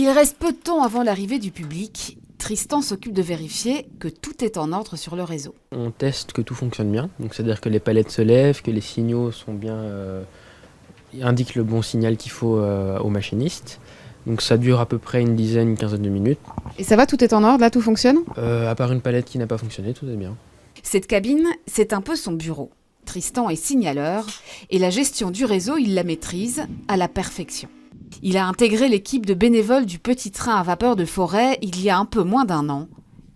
Il reste peu de temps avant l'arrivée du public. Tristan s'occupe de vérifier que tout est en ordre sur le réseau. On teste que tout fonctionne bien, donc c'est-à-dire que les palettes se lèvent, que les signaux sont bien, indiquent le bon signal qu'il faut au machiniste. Donc ça dure à peu près une quinzaine de minutes. Et ça va, tout est en ordre, là, tout fonctionne ? À part une palette qui n'a pas fonctionné, tout est bien. Cette cabine, c'est un peu son bureau. Tristan est signaleur et la gestion du réseau, il la maîtrise à la perfection. Il a intégré l'équipe de bénévoles du petit train à vapeur de Forêt il y a un peu moins d'un an.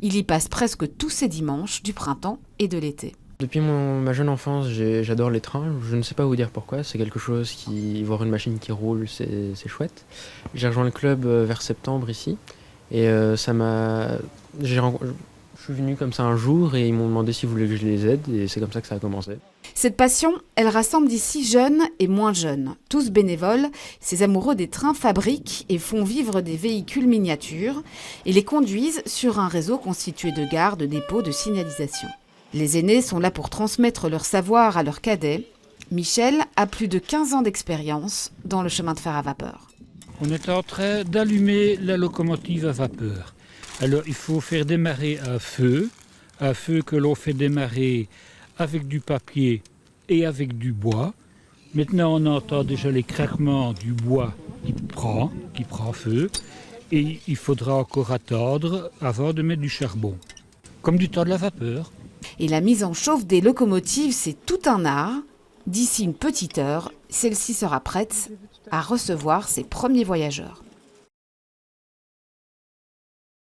Il y passe presque tous ses dimanches du printemps et de l'été. Depuis ma jeune enfance, j'adore les trains. Je ne sais pas vous dire pourquoi. C'est quelque chose voir une machine qui roule, c'est chouette. J'ai rejoint le club vers septembre ici. Et je suis venu comme ça un jour et ils m'ont demandé si vous voulaient que je les aide. Et c'est comme ça que ça a commencé. Cette passion, elle rassemble d'ici jeunes et moins jeunes. Tous bénévoles, ces amoureux des trains fabriquent et font vivre des véhicules miniatures et les conduisent sur un réseau constitué de gares, de dépôts, de signalisation. Les aînés sont là pour transmettre leur savoir à leurs cadets. Michel a plus de 15 ans d'expérience dans le chemin de fer à vapeur. On est en train d'allumer la locomotive à vapeur. Alors il faut faire démarrer un feu que l'on fait démarrer avec du papier et avec du bois. Maintenant on entend déjà les craquements du bois qui prend feu. Et il faudra encore attendre avant de mettre du charbon. Comme du temps de la vapeur. Et la mise en chauffe des locomotives, c'est tout un art. D'ici une petite heure, celle-ci sera prête à recevoir ses premiers voyageurs.